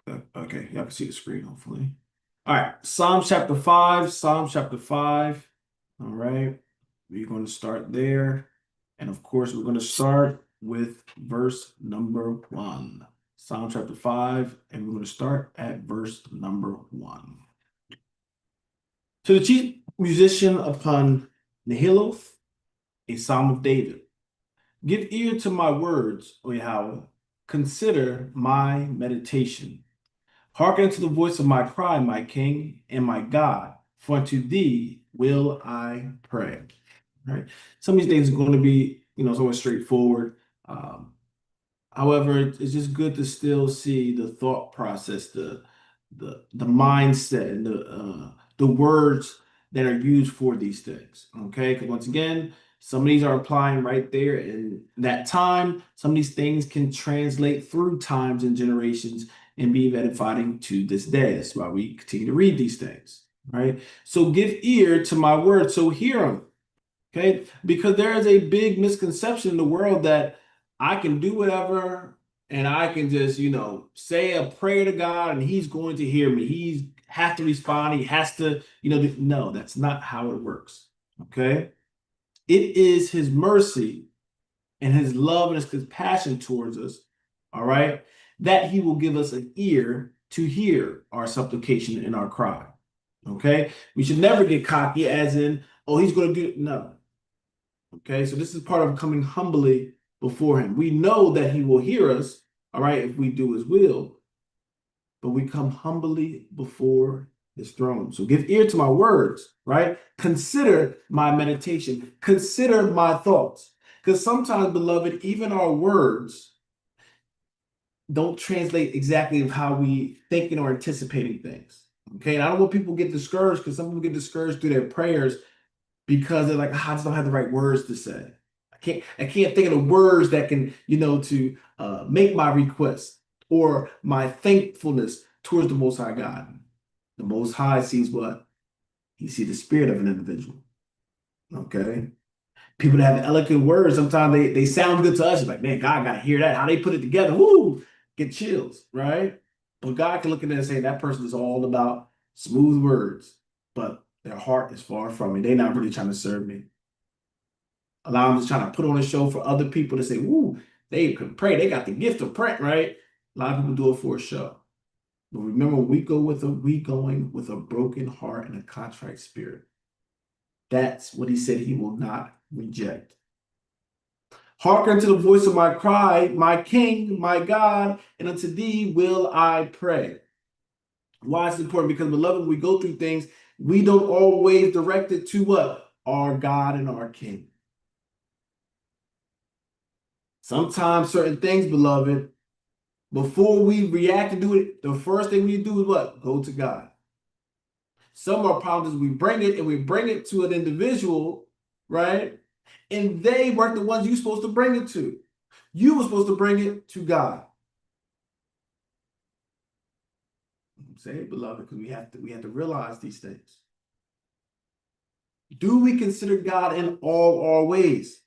Okay, y'all can see the screen, hopefully. All right, Psalm chapter 5, Psalm chapter 5. All right, we're going to start there. And of course, we're going to start with verse number 1. Psalm chapter 5, and we're going to start at verse number 1. To the chief musician upon Nehiloth, a psalm of David. Give ear to my words, O Yahweh. Consider my meditation. Hearken unto the voice of my cry, my King and my God, for unto thee will I pray. Right? Some of these things are going to be, it's always straightforward. Um, However, it's just good to still see the thought process, the mindset, and the words that are used for these things. Okay, because once again, some of these are applying right there in that time. Some of these things can translate through times and generations and be edifying to this day. That's why we continue to read these things. Right. So give ear to my words. So hear them. Okay, because there is a big misconception in the world that I can do whatever and I can just, say a prayer to God and he's going to hear me. He has to respond. He has to, no, that's not how it works. Okay. It is his mercy and his love and his compassion towards us, all right, that he will give us an ear to hear our supplication and our cry. Okay. We should never get cocky as in, oh, he's going to do, no. Okay, so this is part of coming humbly before him. We know that he will hear us, all right, if we do his will, but we come humbly before his throne. So give ear to my words, right? Consider my meditation, consider my thoughts. Because sometimes, beloved, even our words don't translate exactly of how we thinking or anticipating things. Okay, and I don't want people to get discouraged because some people get discouraged through their prayers because they're like, I just don't have the right words to say. I can't think of the words that can, to make my request or my thankfulness towards the Most High God. The Most High sees what? He sees the spirit of an individual. Okay. People that have eloquent words, sometimes they sound good to us. It's like, man, God got to hear that. How they put it together. Woo! Get chills, right? But God can look at it and say, that person is all about smooth words, but their heart is far from me. They're not really trying to serve me. A lot of them just trying to put on a show for other people to say, woo, they can pray. They got the gift of print, right? A lot of people do it for a show. But remember, we going with a broken heart and a contrite spirit. That's what he said he will not reject. Hearken to the voice of my cry, my King, my God, and unto thee will I pray. Why is it important? Because, beloved, when we go through things, we don't always direct it to what? Our God and our King. Sometimes certain things, beloved, before we react to do it, the first thing we do is what? Go to God. Some of our problems is we bring it to an individual, right? And they weren't the ones you're supposed to bring it to. You were supposed to bring it to God. Say it, beloved, because we have to realize these things. Do we consider God in all our ways?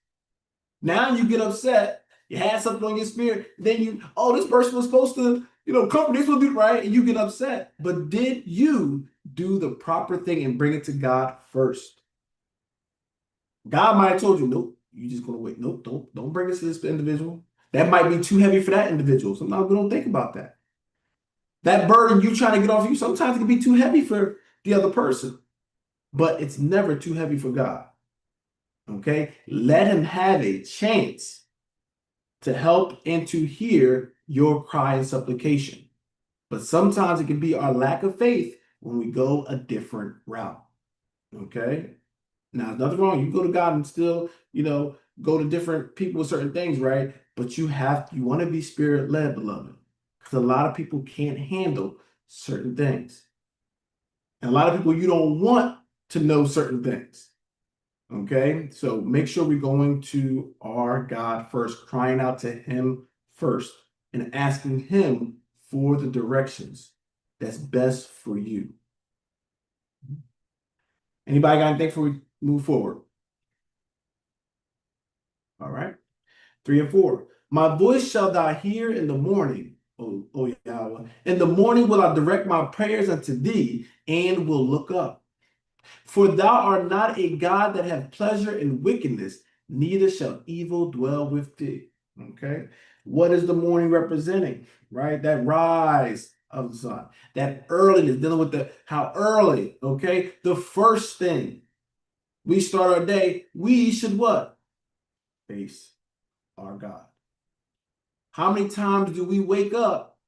Now you get upset. You had something on your spirit. Then this person was supposed to, comfort this will do right, and you get upset. But did you do the proper thing and bring it to God first? God might have told you, nope, you're just gonna wait. Nope, don't bring it to this individual. That might be too heavy for that individual. Sometimes we don't think about that. That burden you trying to get off you, sometimes it can be too heavy for the other person, but it's never too heavy for God. Okay, let him have a chance to help and to hear your cry and supplication. But sometimes it can be our lack of faith when we go a different route. Okay. Now, there's nothing wrong. You go to God and still, go to different people with certain things, right? But you want to be spirit led, beloved. Because a lot of people can't handle certain things. And a lot of people, you don't want to know certain things. Okay, so make sure we're going to our God first, crying out to him first, and asking him for the directions that's best for you. Anybody got anything before we move forward? All right. 3 and 4. My voice shall thou hear in the morning, O Yahweh. In the morning will I direct my prayers unto thee, and will look up. For thou art not a God that hath pleasure in wickedness, neither shall evil dwell with thee. Okay. What is the morning representing? Right? That rise of the sun, that earliness, dealing with the how early, okay? The first thing we start our day, we should what? Face our God. How many times do we wake up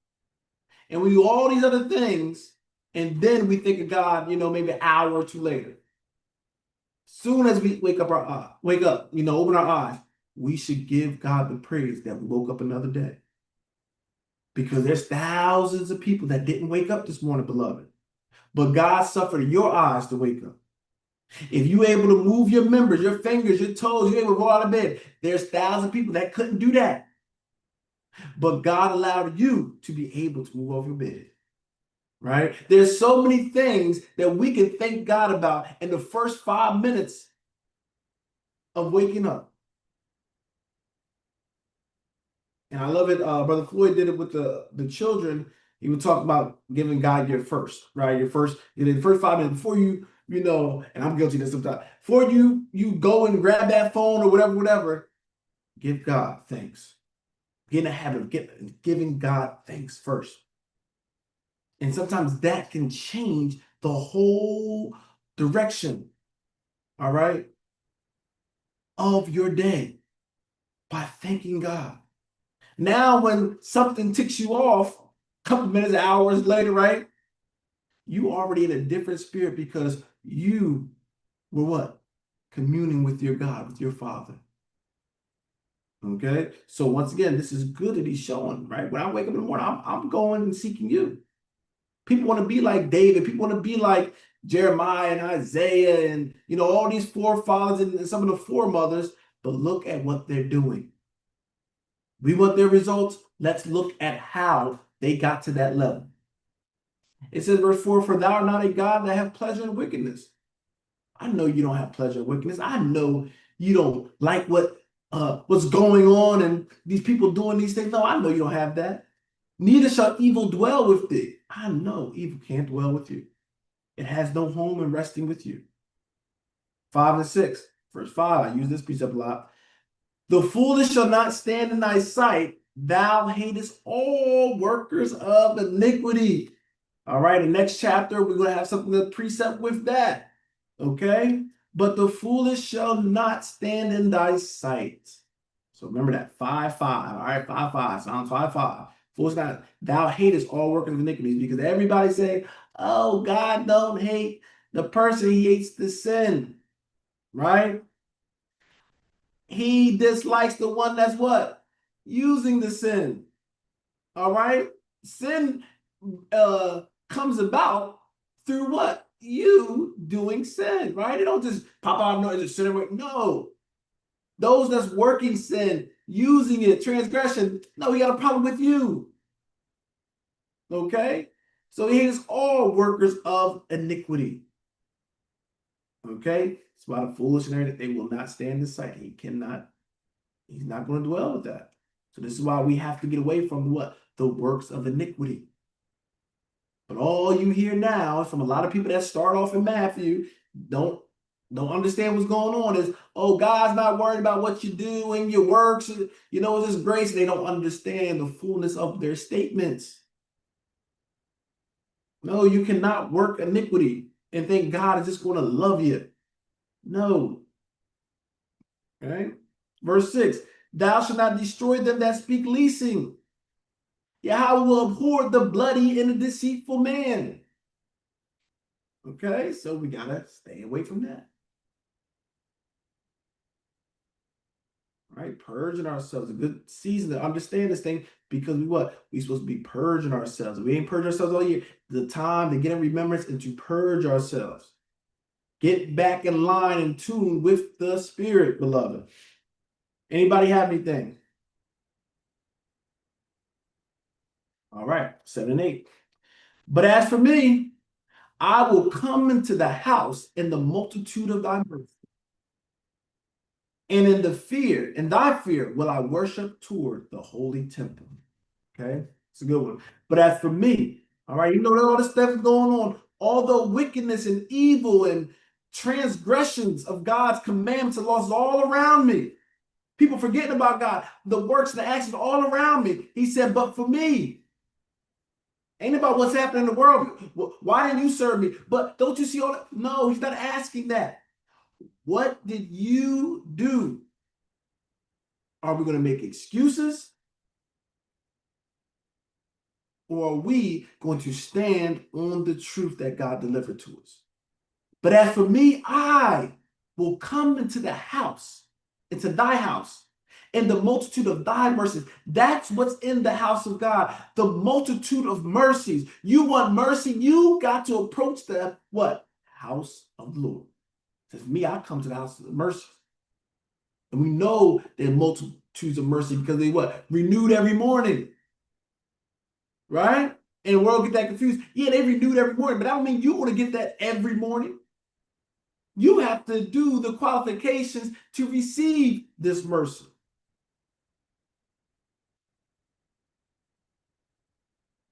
and we do all these other things, and then we think of God, maybe an hour or two later? Soon as we wake up, open our eyes, we should give God the praise that we woke up another day. Because there's thousands of people that didn't wake up this morning, beloved. But God suffered your eyes to wake up. If you're able to move your members, your fingers, your toes, you're able to roll out of bed, there's thousands of people that couldn't do that. But God allowed you to be able to move off your bed. Right? There's so many things that we can thank God about in the first 5 minutes of waking up. And I love it. Brother Floyd did it with the children. He would talk about giving God your first, right? Your first, the first 5 minutes before and I'm guilty of this sometimes. Before you go and grab that phone or whatever, give God thanks. Get in a habit of giving God thanks first. And sometimes that can change the whole direction, all right, of your day by thanking God. Now, when something ticks you off, a couple minutes, hours later, right, you already in a different spirit because you were what? Communing with your God, with your Father. Okay? So once again, this is good that he's showing, right? When I wake up in the morning, I'm going and seeking you. People want to be like David. People want to be like Jeremiah and Isaiah and, all these forefathers and some of the foremothers, but look at what they're doing. We want their results. Let's look at how they got to that level. It says, verse 4, for thou art not a God that have pleasure in wickedness. I know you don't have pleasure in wickedness. I know you don't like what's going on and these people doing these things. No, I know you don't have that. Neither shall evil dwell with thee. I know evil can't dwell with you. It has no home in resting with you. 5 and 6. Verse 5, I use this precept a lot. The foolish shall not stand in thy sight. Thou hatest all workers of iniquity. All right, the next chapter, we're going to have something to precept with that. Okay? But the foolish shall not stand in thy sight. So remember that. 5, 5. All right, 5, 5. Psalms 5, 5. Foolish not. Thou hatest all workers of iniquities, because everybody say, oh, God don't hate the person. He hates the sin. Right? He dislikes the one that's what? Using the sin. All right? Sin comes about through what? You doing sin, right? It don't just pop out of nowhere, just sit away. No. Those that's working sin, using it, transgression, no, he got a problem with you. Okay? So he is all workers of iniquity. Okay? It's about a foolish and that they will not stand in sight. He's not going to dwell with that. So this is why we have to get away from what? The works of iniquity. But all you hear now from a lot of people that start off in Matthew don't understand what's going on is, oh, God's not worried about what you do and your works, it's His grace. They don't understand the fullness of their statements. No, you cannot work iniquity and think God is just going to love you. No. Okay. Verse 6, thou shalt not destroy them that speak leasing. Yahweh will abhor the bloody and the deceitful man. Okay, so we got to stay away from that. All right, purging ourselves. A good season to understand this thing, because we're supposed to be purging ourselves. We ain't purging ourselves all year. The time to get in remembrance and to purge ourselves. Get back in line and tune with the Spirit, beloved. Anybody have anything? All right, 7 and 8. But as for me, I will come into the house in the multitude of thy mercy. And in thy fear will I worship toward the holy temple. Okay. It's a good one. But as for me, all right, you know that all this stuff is going on, all the wickedness and evil and transgressions of God's commandments and laws all around me. People forgetting about God, the works and the actions all around me. He said, but for me, ain't about what's happening in the world. Why didn't you serve me? But don't you see all that? No, he's not asking that. What did you do? Are we going to make excuses? Or are we going to stand on the truth that God delivered to us? But as for me, I will come into the house, into thy house, in the multitude of thy mercies. That's what's in the house of God, the multitude of mercies. You want mercy, you got to approach the what? House of the Lord. It says, me, I come to the house of mercy. And we know there are multitudes of mercy because they what? Renewed every morning. Right? And the world get that confused. Yeah, they renewed every morning, but I don't mean you want to get that every morning. You have to do the qualifications to receive this mercy.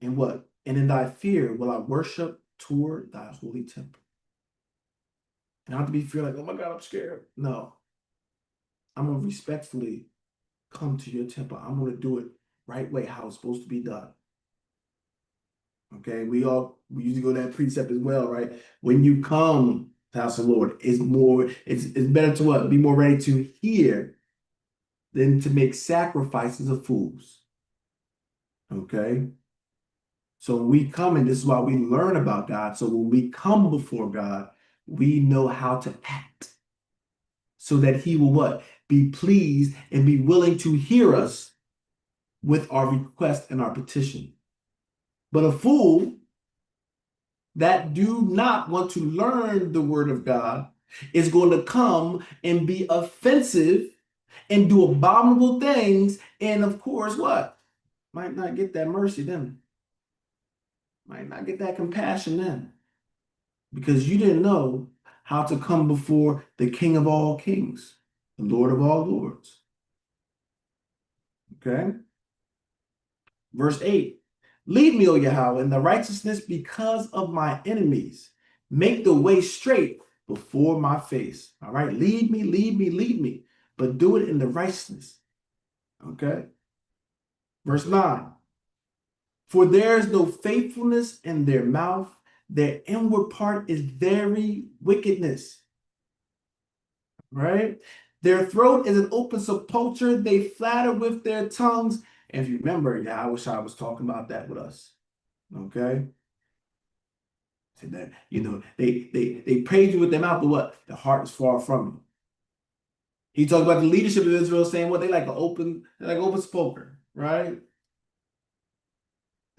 And what? And in thy fear will I worship toward thy holy temple. And I have to be fear like, oh my God, I'm scared. No. I'm going to respectfully come to your temple. I'm going to do it right way, how it's supposed to be done. Okay, we usually go to that precept as well, right? When you come to the house of the Lord, it's better to what? Be more ready to hear than to make sacrifices of fools. Okay. So when we come, and this is why we learn about God. So when we come before God, we know how to act so that he will what? Be pleased and be willing to hear us with our request and our petition. But a fool that do not want to learn the word of God is going to come and be offensive and do abominable things. And of course, what? Might not get that mercy then. Might not get that compassion then. Because you didn't know how to come before the King of all kings, the Lord of all lords. Okay? Verse 8. Lead me, O Yahweh, in the righteousness because of my enemies. Make the way straight before my face. All right? Lead me, lead me, lead me. But do it in the righteousness. Okay? Verse 9. For there is no faithfulness in their mouth. Their inward part is very wickedness. Right? Their throat is an open sepulcher. They flatter with their tongues. And if you remember, yeah, I wish I was talking about that with us. Okay? So that, they praise you with their mouth, but what? The heart is far from you. He talked about the leadership of Israel saying what they like open sepulcher, right?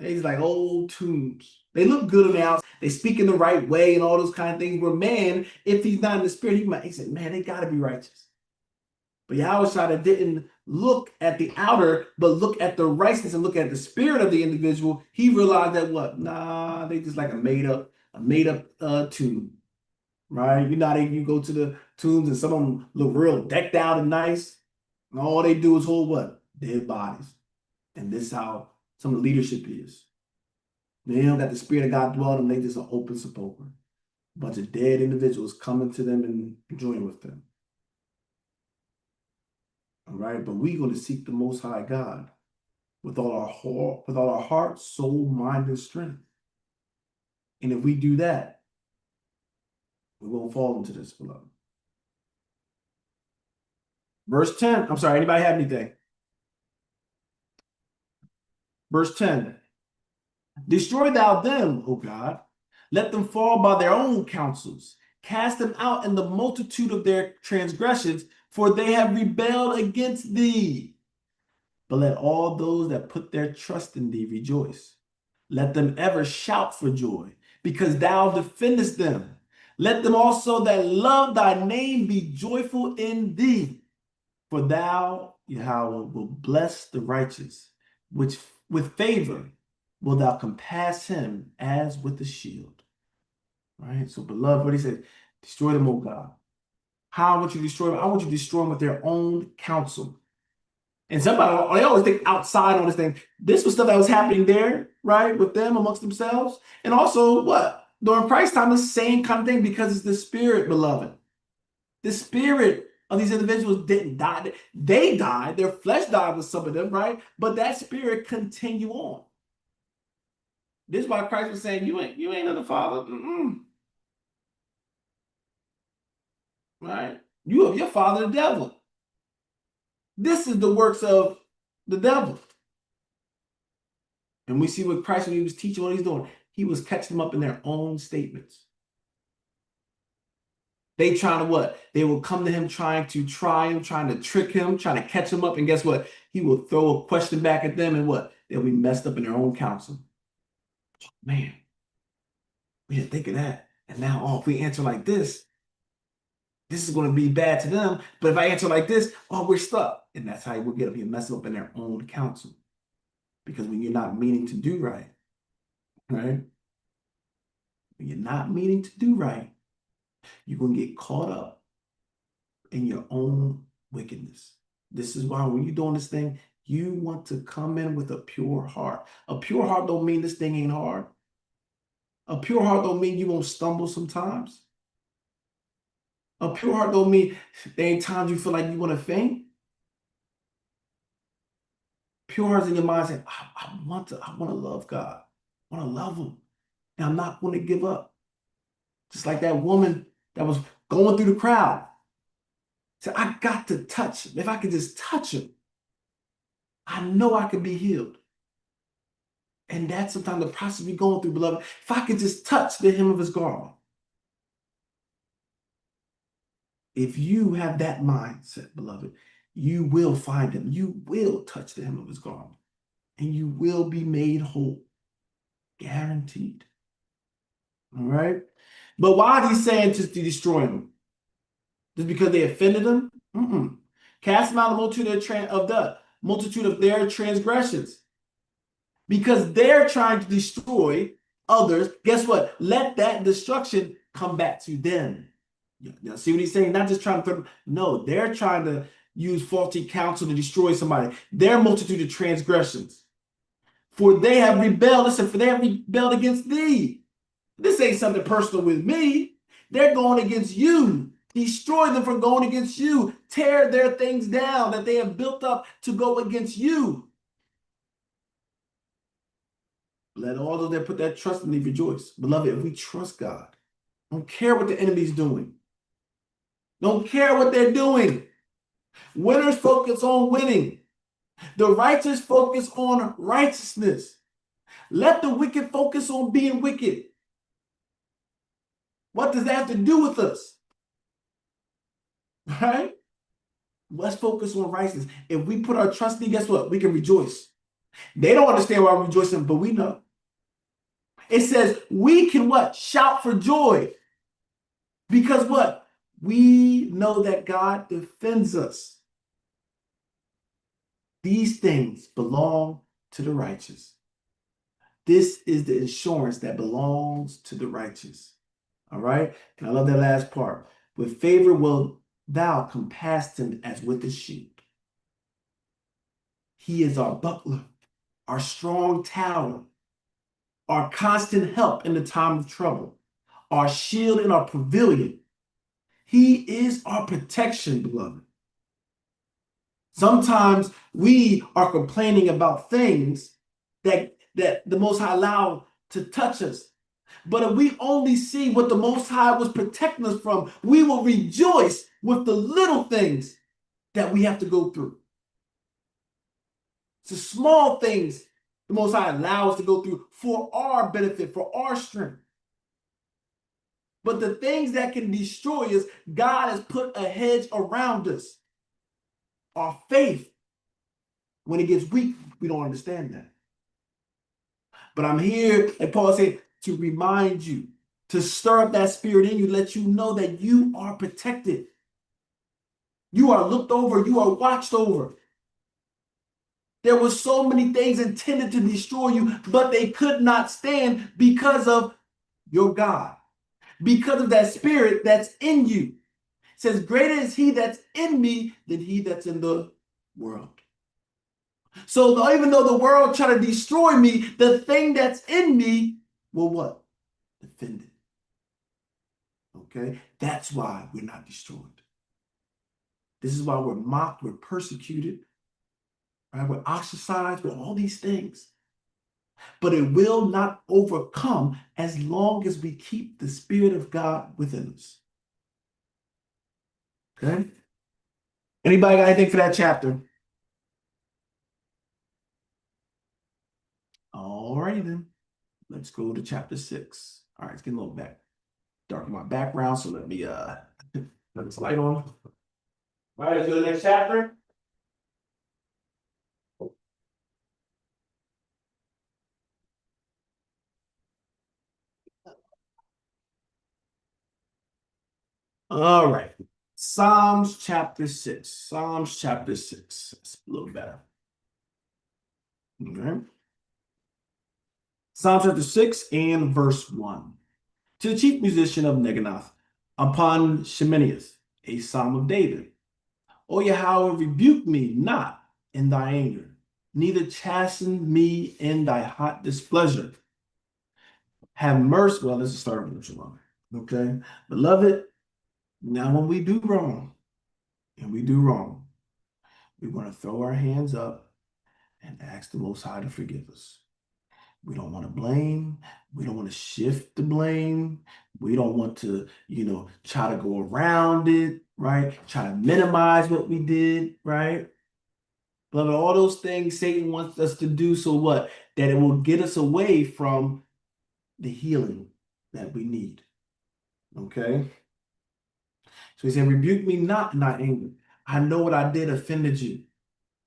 These like old tombs. They look good on the outside. They speak in the right way and all those kind of things. Where man, if he's not in the spirit, he say, man, they got to be righteous. But Yahushua didn't look at the outer, but look at the righteousness and look at the spirit of the individual. He realized that what? Nah, they just like a made up tomb, right? You go to the tombs and some of them look real decked out and nice, and all they do is hold what? Dead bodies. And this is how some of the leadership is. They don't got the spirit of God dwelling them. They just an open sepulcher. A bunch of dead individuals coming to them and joining with them. All right, but we're going to seek the Most High God with all our heart, soul, mind, and strength. And if we do that, we won't fall into this, beloved. Verse 10. I'm sorry, anybody have anything? Verse 10. Destroy thou them, O God. Let them fall by their own counsels. Cast them out in the multitude of their transgressions, for they have rebelled against thee. But let all those that put their trust in thee rejoice. Let them ever shout for joy, because thou defendest them. Let them also that love thy name be joyful in thee. For thou, Yahweh, will bless the righteous, which with favor will thou compass him as with a shield. Right? So, beloved, what he said, destroy them, O God. How I want you to destroy them? I want you to destroy them with their own counsel. And somebody, they always think outside on this thing. This was stuff that was happening there, right, with them amongst themselves. And also, what? During Christ's time, the same kind of thing, because it's the spirit, beloved. The spirit of these individuals didn't die. They died. Their flesh died with some of them, right? But that spirit continue on. This is why Christ was saying, you ain't of the Father. Right? You of your father, the devil. This is the works of the devil. And we see what Christ, when he was teaching, what he's doing, he was catching them up in their own statements. They trying to what? They will come to him trying to try him, trying to trick him, trying to catch him up. And guess what? He will throw a question back at them, and what? They'll be messed up in their own counsel. Man, we didn't think of that. And now, oh, if we answer like this is going to be bad to them. But if I answer like this, oh, we're stuck. And that's how we'll get up here messing up in their own counsel. Because when you're not meaning to do right, when you're not meaning to do right, you're going to get caught up in your own wickedness. This is why when you're doing this thing, you want to come in with a pure heart. A pure heart don't mean this thing ain't hard. A pure heart don't mean you won't stumble sometimes. A pure heart don't mean there ain't times you feel like you want to faint. Pure heart's in your mind saying, I want to love God. I want to love him. And I'm not going to give up. Just like that woman that was going through the crowd. Said, I got to touch him. If I could just touch him, I know I could be healed. And that's sometimes the process we're going through, beloved. If I could just touch the hem of his garment. If you have that mindset, beloved, you will find him. You will touch the hem of his garment. And you will be made whole. Guaranteed. All right? But why is he saying just to destroy them? Just because they offended him? Cast them out of the multitude of their transgressions. Because they're trying to destroy others. Guess what? Let that destruction come back to them. Now, see what he's saying? Not just trying to, no, they're trying to use faulty counsel to destroy somebody. Their multitude of transgressions. For they have rebelled. Listen, for they have rebelled against thee. This ain't something personal with me. They're going against you. Destroy them from going against you. Tear their things down that they have built up to go against you. Let all those that put that trust in thee rejoice. Beloved, if we trust God, don't care what the enemy's doing. Don't care what they're doing. Winners focus on winning. The righteous focus on righteousness. Let the wicked focus on being wicked. What does that have to do with us? Right? Let's focus on righteousness. If we put our trust in, guess what? We can rejoice. They don't understand why we're rejoicing, but we know. It says we can what? Shout for joy. Because what? We know that God defends us. These things belong to the righteous. This is the assurance that belongs to the righteous. All right? And I love that last part. With favor will thou compass him as with a sheep. He is our buckler, our strong tower, our constant help in the time of trouble, our shield and our pavilion. He is our protection, beloved. Sometimes we are complaining about things that the Most High allowed to touch us. But if we only see what the Most High was protecting us from, we will rejoice with the little things that we have to go through. It's the small things the Most High allows us to go through for our benefit, for our strength. But the things that can destroy us, God has put a hedge around us. Our faith, when it gets weak, we don't understand that. But I'm here, like Paul said, to remind you, to stir up that spirit in you, let you know that you are protected. You are looked over, you are watched over. There were so many things intended to destroy you, but they could not stand because of your God. Because of that spirit that's in you. It says, greater is he that's in me than he that's in the world. So even though the world try to destroy me, the thing that's in me will what? Defend it. Okay? That's why we're not destroyed. This is why we're mocked, we're persecuted, right? We're ostracized, we're all these things. But it will not overcome as long as we keep the Spirit of God within us. Okay? Anybody got anything for that chapter? All righty then. Let's go to chapter 6. All right, it's getting a little dark in my background, so let me let this light on. All right, let's go to the next chapter. All right. Psalms chapter 6. Psalms chapter 6. It's a little better. Okay. Psalm chapter 6 and verse 1. To the chief musician of Neganoth, upon Sheminius, a psalm of David. O Yahweh, rebuke me not in thy anger, neither chasten me in thy hot displeasure. Have mercy. Well, let's start with Shalom. Okay. Beloved, now when we do wrong, and we do wrong, we want to throw our hands up and ask the Most High to forgive us. We don't want to blame. We don't want to shift the blame. We don't want to, try to go around it, right? Try to minimize what we did, right? But all those things Satan wants us to do, so what? That it will get us away from the healing that we need. Okay? So he said, rebuke me not in thy anger. I know what I did offended you.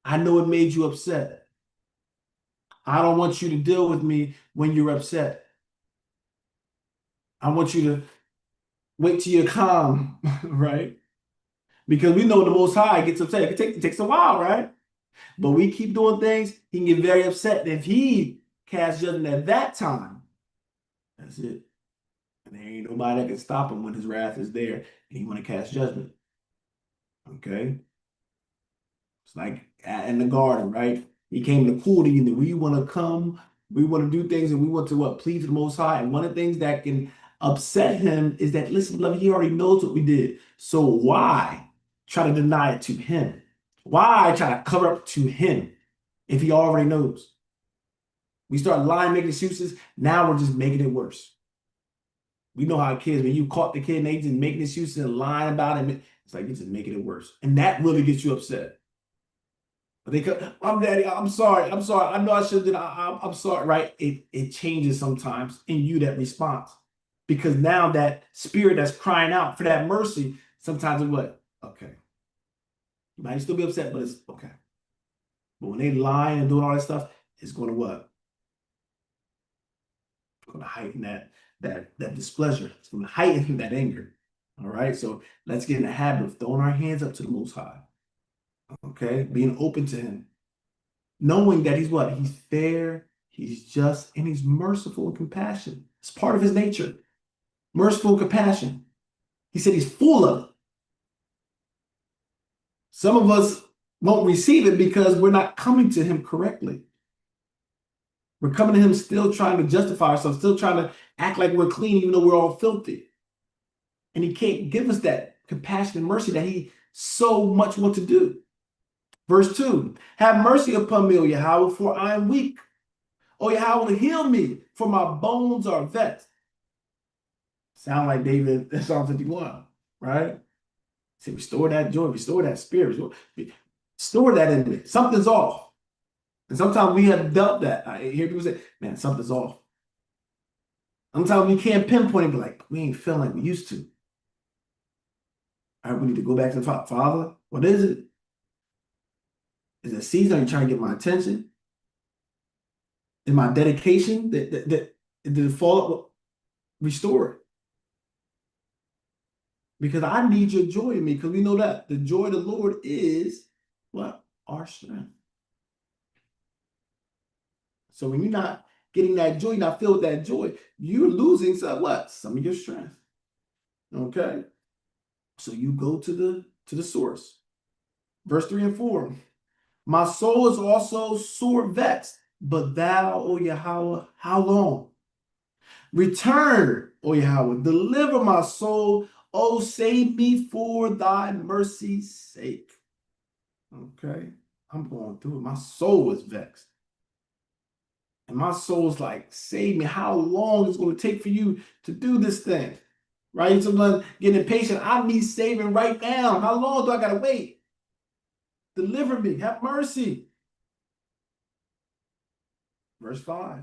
I know it made you upset. I don't want you to deal with me when you're upset. I want you to wait till you're calm, right? Because we know the Most High gets upset. It takes a while, right? But we keep doing things, he can get very upset. And if he casts judgment at that time, that's it. And there ain't nobody that can stop him when his wrath is there and he want to cast judgment. Okay? It's like in the garden, right? He came to cool to you that we want to come, we want to do things, and we want to please the Most High. And one of the things that can upset him is that, listen, beloved, he already knows what we did. So why try to deny it to him? Why try to cover up to him if he already knows? We start lying, making excuses. Now we're just making it worse. We know how kids, when you caught the kid and they just making excuses and lying about him, it's like you're just making it worse. And that really gets you upset. But they come, I'm daddy, I'm sorry, I know I should have done, I'm sorry, right? It changes sometimes in you, that response. Because now that spirit that's crying out for that mercy, sometimes it's what? Okay. You might still be upset, but it's okay. But when they lie and doing all that stuff, it's going to what? It's going to heighten that displeasure. It's going to heighten that anger. All right. So let's get in the habit of throwing our hands up to the Most High. Okay. Being open to him. Knowing that he's what? He's fair, he's just, and he's merciful and compassionate. It's part of his nature. Merciful and compassion. He said he's full of it. Some of us won't receive it because we're not coming to him correctly. We're coming to him still trying to justify ourselves, still trying to act like we're clean, even though we're all filthy. And he can't give us that compassion and mercy that he so much wants to do. Verse 2, have mercy upon me, O Yahweh, for I am weak. O Yahweh, heal me, for my bones are vexed. Sound like David in Psalm 51, right? Say, restore that joy, restore that spirit, restore that in me. Something's off. And sometimes we have dealt that. I hear people say, man, something's off. Sometimes we can't pinpoint it, but like, we ain't feeling like we used to. All right, we need to go back to the Father. What is it? Is it a season? Are you trying to get my attention? Is my dedication that did it fall? Restore it. Because I need your joy in me, because we know that the joy of the Lord is what? Our strength. So when you're not getting that joy, you're not filled with that joy, you're losing what? Some of your strength. Okay? So you go to the source. Verse 3 and 4. My soul is also sore vexed, but thou, O Yahweh, how long? Return, O Yahweh, deliver my soul. Oh, save me for thy mercy's sake. Okay, I'm going through it. My soul is vexed. And my soul's like, save me. How long is it going to take for you to do this thing? Right? Someone getting impatient. I need saving right now. How long do I got to wait? Deliver me. Have mercy. Verse 5.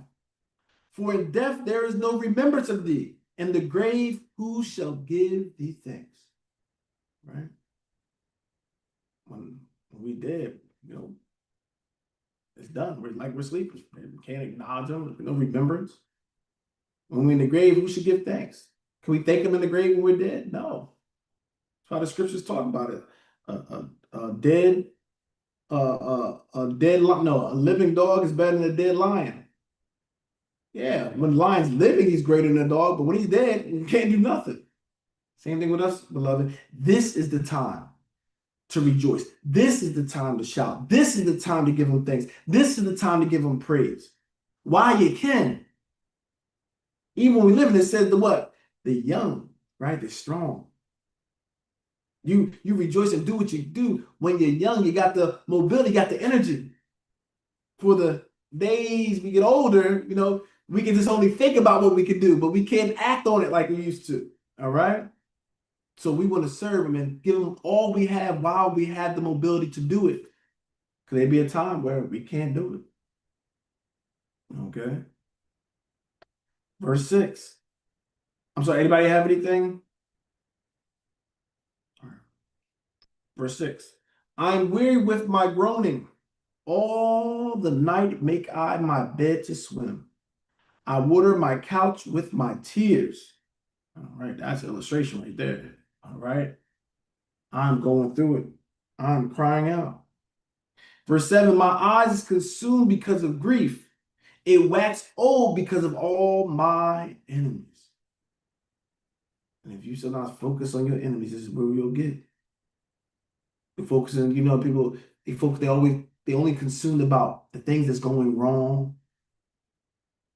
For in death there is no remembrance of thee. In the grave, who shall give thee thanks? Right? When we dead, it's done. We're sleepers. We can't acknowledge them. No remembrance. When we're in the grave, who should give thanks? Can we thank him in the grave when we're dead? No. That's why the scriptures talk about it. A living dog is better than a dead lion. Yeah, when the lion's living, he's greater than a dog, but when he's dead, he can't do nothing. Same thing with us, beloved. This is the time to rejoice. This is the time to shout. This is the time to give him thanks. This is the time to give him praise. Why you can. Even when we live in it, says the what? The young, right? The strong. You rejoice and do what you do. When you're young, you got the mobility, you got the energy. For the days we get older, we can just only think about what we can do, but we can't act on it like we used to. All right? So we want to serve him and give him all we have while we have the mobility to do it. Could there be a time where we can't do it? Okay. Verse 6. I'm sorry, anybody have anything? All right. Verse 6. I'm weary with my groaning. All the night make I my bed to swim. I water my couch with my tears. All right, that's an illustration right there. All right. I'm going through it. I'm crying out. Verse 7, my eyes is consumed because of grief. It waxed old because of all my enemies. And if you still not focus on your enemies, this is where you'll get. You're focusing, people, they only consumed about the things that's going wrong,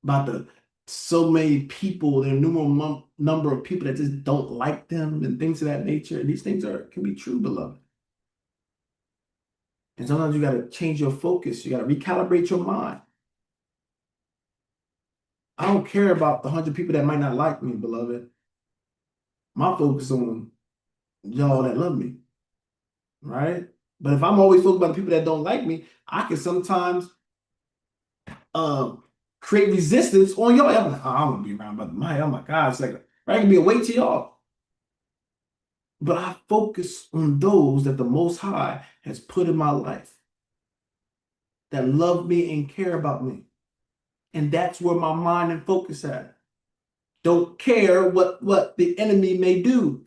about the so many people, there are numerous number of people that just don't like them and things of that nature. And these things can be true, beloved. And sometimes you got to change your focus. You got to recalibrate your mind. I don't care about the 100 people that might not like me, beloved. My focus on y'all that love me, right? But if I'm always focused on the people that don't like me, I can sometimes create resistance on y'all. I'm like, oh, I'm gonna be around by the oh my God, it's like I can be a weight to y'all. But I focus on those that the Most High has put in my life that love me and care about me. And that's where my mind and focus at. Don't care what the enemy may do.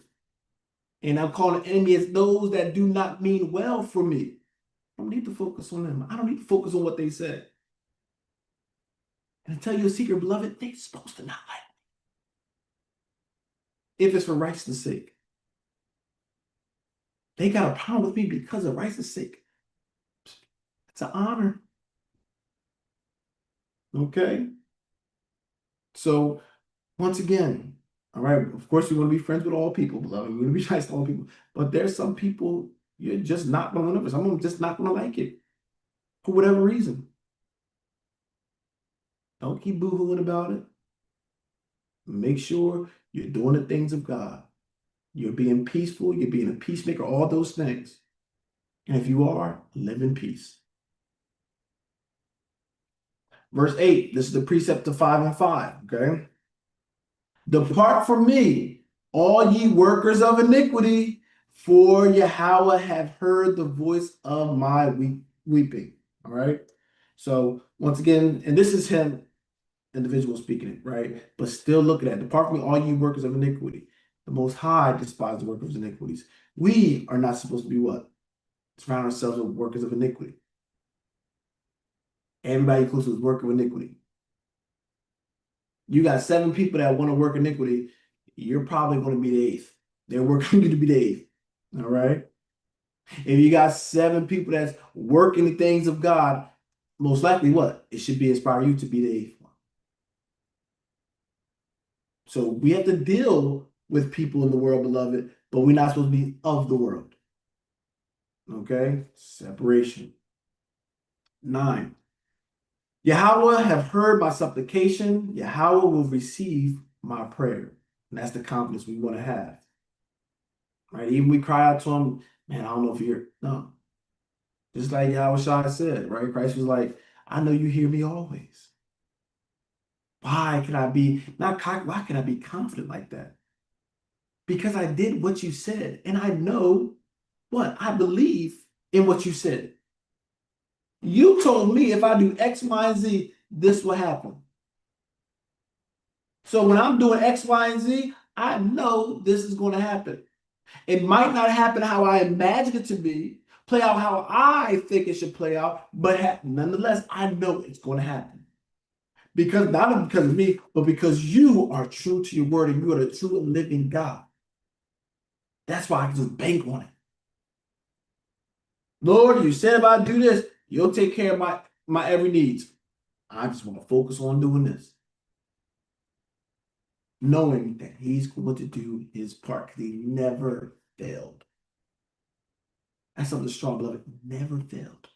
And I'm calling enemy as those that do not mean well for me. I don't need to focus on them. I don't need to focus on what they said. And to tell you a secret, beloved, they're supposed to not like me. If it's for righteousness' sake. They got a problem with me because of righteousness' sake. It's an honor. Okay? So, once again, all right, of course, we want to be friends with all people, beloved. We want to be nice to all people. But there's some people you're just not going to love. Some of them just not going to like it for whatever reason. Don't keep boo-hooing about it. Make sure you're doing the things of God. You're being peaceful. You're being a peacemaker, all those things. And if you are, live in peace. Verse 8, this is the precept of 5 and 5, okay? Depart from me, all ye workers of iniquity, for Yahweh have heard the voice of my weeping. All right. So once again, and this is him, individual speaking it, right? But still look at that. Depart from me, all ye workers of iniquity. The Most High despise the workers of iniquities. We are not supposed to be what? Surround ourselves with workers of iniquity. Everybody close to is worker of iniquity. You got 7 people that want to work iniquity. You're probably going to be the 8th. They're working you to be the 8th. All right. If you got 7 people that's working the things of God, most likely what? It should be inspire you to be the 8th one. So we have to deal with people in the world, beloved, but we're not supposed to be of the world. Okay? Separation. 9. Yahweh have heard my supplication. Yahweh will receive my prayer. And that's the confidence we want to have. Right? Even we cry out to him, man, I don't know if you're no. Just like Yahweh Shai said, right? Christ was like, I know you hear me always. Why can I be not why can I be confident like that? Because I did what you said, and I know what I believe in what you said. You told me if I do X, Y, and Z, this will happen. So when I'm doing X, Y, and Z, I know this is going to happen. It might not happen how I imagine it to be, play out how I think it should play out, but nonetheless, I know it's going to happen. Because not because of me, but because you are true to your word and you are the true and living God. That's why I can just bank on it. Lord, you said if I do this, you'll take care of my every needs. I just want to focus on doing this. Knowing that he's going to do his part because he never failed. That's something strong, beloved. Never failed.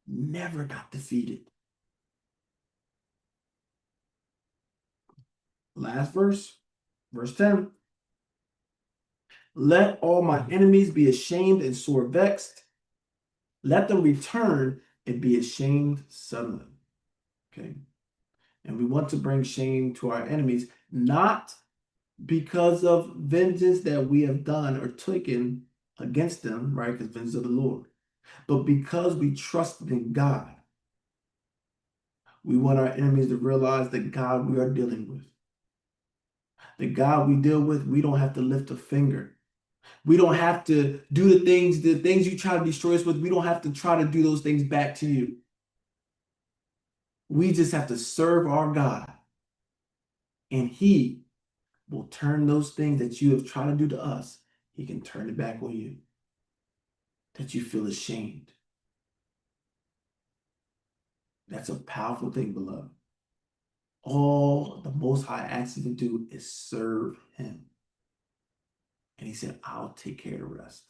Never got defeated. Last verse, verse 10. Let all my enemies be ashamed and sore vexed. Let them return and be ashamed suddenly. Okay. And we want to bring shame to our enemies, not because of vengeance that we have done or taken against them, right? Because vengeance of the Lord. But because we trusted in God, we want our enemies to realize that God we are dealing with. The God we deal with, we don't have to lift a finger. We don't have to do the things you try to destroy us with. We don't have to try to do those things back to you. We just have to serve our God. And he will turn those things that you have tried to do to us, he can turn it back on you. That you feel ashamed. That's a powerful thing, beloved. All the Most High asks you to do is serve him. And he said, I'll take care of the rest.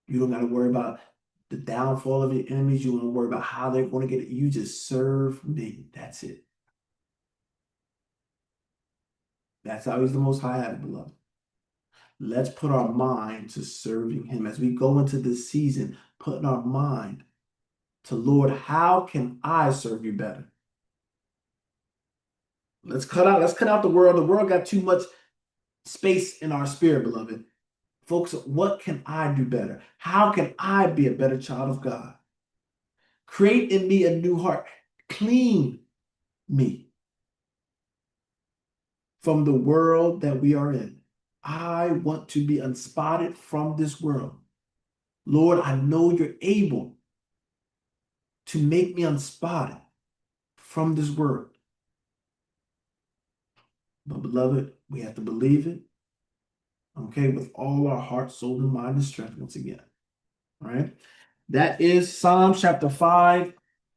You don't got to worry about the downfall of your enemies. You don't want to worry about how they're going to get it. You just serve me. That's it. That's how he's the Most High at it, beloved. Let's put our mind to serving him as we go into this season, putting our mind to Lord, how can I serve you better? Let's cut out the world. The world got too much space in our spirit, beloved. Folks, what can I do better? How can I be a better child of God? Create in me a new heart. Clean me from the world that we are in. I want to be unspotted from this world. Lord, I know you're able to make me unspotted from this world. But beloved, we have to believe it, okay, with all our heart, soul, and mind and strength once again. All right. That is Psalm chapter 5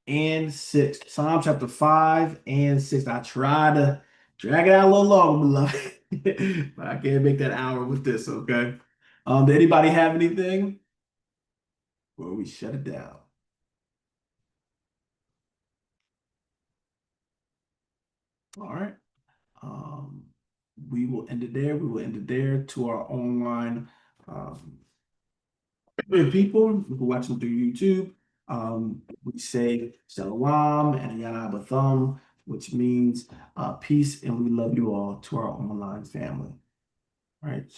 and 6. Psalm chapter 5 and 6. I try to drag it out a little longer, beloved. But I can't make that hour with this, okay? Did anybody have anything? Well, we shut it down. All right. Um, we will end it there. We will end it there to our online people who are watching through YouTube. We say Shalom and Yana Batham, which means peace, and we love you all to our online family. All right.